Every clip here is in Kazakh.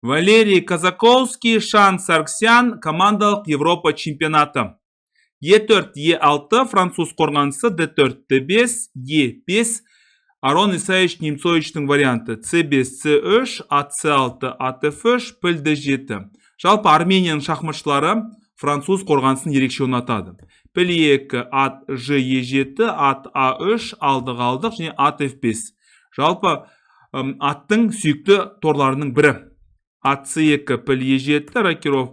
Валерий Казаковский, Шан Сарксян, командалық Европа чемпионаты. Е4, Е6, француз қорғанысы, Д4, Д5, Е5, Арон Исаевич Немцовичтің варианты, С5, С3, ат С6, ат Ф3, піл Д7. Жалпы Арменияның шахматшылары француз қорғанысын ерекше ұнатады. Піл Е2, ат Ж Е7, ат А3, алдық алдық және ат F5. Жалпы аттың сүйікті торларының бірі. Ат С2, піл Е7,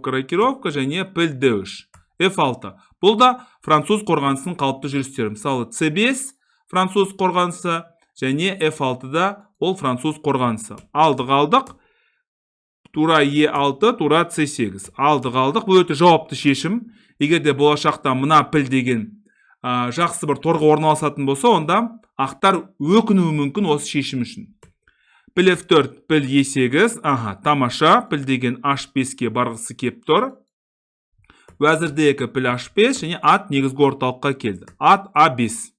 рокировка және піл Д3. F6. Бұл да француз қорғанысының қалыпты жүрістері. Мысалы С5 француз қорғанысы және F6-да ол француз қорғанысы. Алдық алдық, тура Е6, тура С8. Алдық алдық, бұл өте жауапты шешім. Егерде болашақта мына піл деген жақсы бір торға орналасатын болса, онда ақтар өкінуі мүмкін осы шешім үшін. Піл F4, піл Е8, тамаша, піл деген H5-ке барғысы кеп тұр. Вәзір D2, піл H5 және ат негізгі орталыққа келді. Ат A5.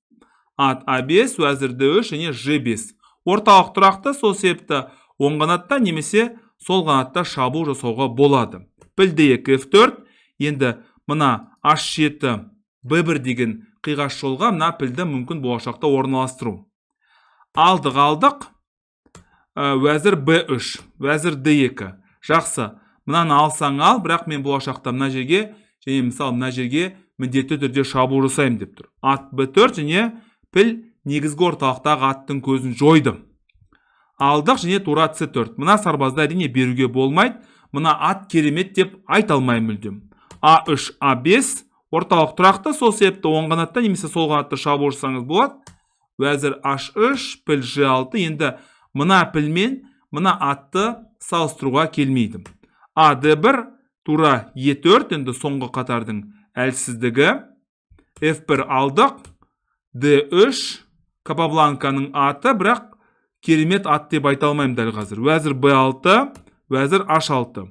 Ат A5, вәзір D3 және G5. Орталық тұрақты, сол себепті оң қанатта немесе сол қанатта шабуыл жасауға болады. Піл D2, F4. Енді мына H7, B1 деген қиғаш жолға мына пілді мүмкін болашақта орналастыру. Алдық алдық, вәзір B3, вәзір D2. Жақсы, мынаны алсаң ал, бірақ мен болашақта мына жерге және мысалы мына жерге міндетті түрде шабуыл жасаймын деп тұр. Ат B4 және піл негізгі орталықтағы аттың көзін жойды. Алдық және тура C4. Мына сарбазды әрине беруге болмайды. Мына ат керемет деп айта алмаймын мүлдем. A3, A5 орталық тұрақты, сол себепті оң қанатта немесе сол қанатта шабуыл жасаңыз болады. Вәзір H3, піл G6. Енді мына пілмен мына атты салыстыруға келмейді. D1, тура E4, енді соңғы қатардың әлсіздігі. F1 алдық, D3, Капабланканың аты, бірақ керемет ат деп айта алмаймын дәл қазір. Вәзір B6, вәзір H6.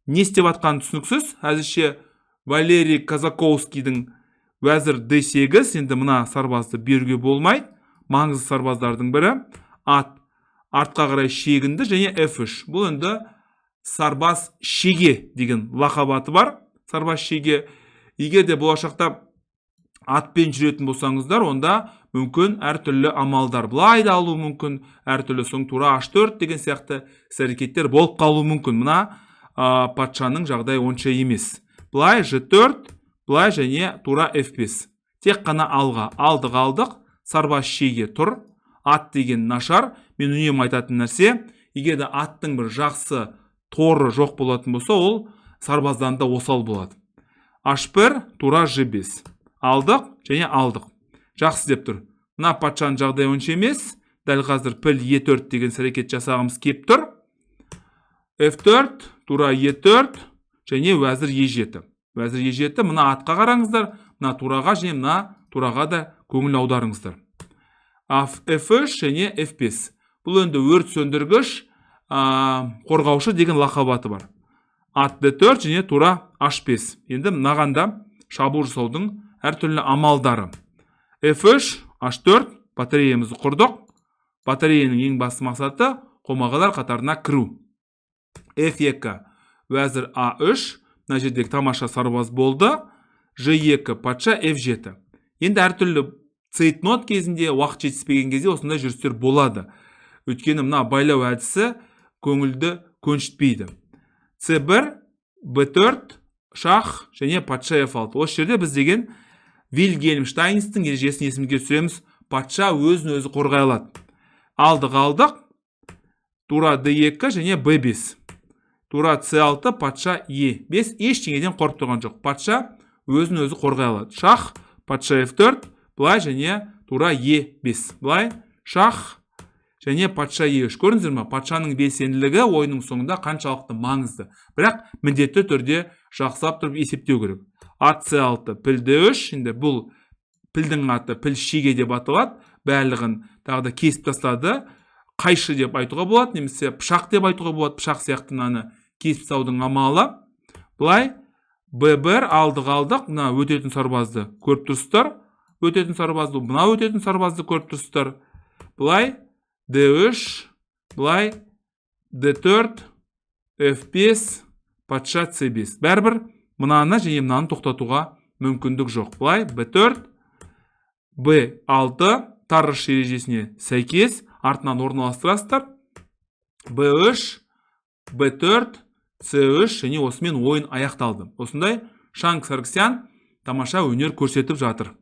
Не істеп атқан түсініксіз? Әзірше Валерий Казаковскийдің вәзір D8, енді мына сарбазды беруге болмайды. Маңызды сарбаздардың бірі. Ат артқа қарай шегінді және F3. Бұл енді сарбаз шеге деген лақабаты бар. Сарбаз шеге. Егер де болашақта атпен жүретін болсаңыздар, онда мүмкін әртүрлі амалдар былай да алу мүмкін, әртүрлі соң тура H4 деген сияқты әрекеттер болып қалу мүмкін. Мына патшаның жағдай онша емес. Былай G4, былай және тура F5. Тек қана алға. Алдық алдық, сарбаз шеге тұр. Ат деген нашар. Мен үнемі айтатын нәрсе, егер де аттың бір жақсы торы жоқ болатын болса, ол сарбаздан да осал болады. H1, тура G5. Алдық және алдық. Жақсы деп тұр. Мына патшаның жағдай онша емес. Дәл қазір піл E4 деген әрекет жасағымыз кеп тұр. F4, тура E4 және вәзір E7. Вәзір E7, мына атқа қараңыздар, мына тураға және мына тураға да көңіл аударыңыздар. F3 және F5. Бұл енді өрт сөндіргіш қорғаушы деген лақабаты бар. Ат D4 және тура H5. Енді мынағанда шабуыл жасаудың әртүрлі амалдары. F3, H4, батареямызды құрдық. Батареяның ең басты мақсаты қомағалар қатарына кіру. F2, вәзір A3, мына жердегі тамаша сарбаз болды. G2, патша F7. Енді әртүрлі цейтнот кезінде, уақыт жетіспеген кезде осындай жүрістер болады. Өйткені мына байлау әдісі көңілді көншітпейді. C1, B4, шах және патша F6. Осы жерде біз деген Вильгельм Штайнистің ережесін есімге түсіреміз. Патша өзін өзі қорғай алады. Алдық алдық, тура D2 және B5. Тура C6, патша E5. Ештеңеден қорқып тұрған жоқ. Патша өзін өзі қорғай алады. Шах, патша F4, былай және тура E5. Былай, шах және патша E3. Көріңіздер ме? Патшаның белсенділігі ойынның соңында қаншалықты маңызды. Бірақ міндетті түрде жақсылап тұрып есептеу керек. Ат C6, піл D3. Енді бұл пілдің аты піл шеге деп аталады. Бәлігін тағы да кесіп тастады. Қайшы деп айтуға болады, немесе пышақ деп айтуға болады. Пышақ сияқты мынаны кесіп тастаудың амалы. Былай B1 алдық алдық, мына өтетін сарбазды көріп тұрсыздар. Өтетін сарбазды, мына өтетін сарбазды көріп тұрсыздар. Былай D3, былай D4, F5 патша C5. Бәрбір мынаны және мынаны тоқтатуға мүмкіндік жоқ. Бұлай B4 B6 тарыш ережесіне сәйкес артынан орналастырасыздар. B3 B4 C3 және осымен ойын аяқталды. Осындай Шанг Саргсян тамаша өнер көрсетіп жатыр.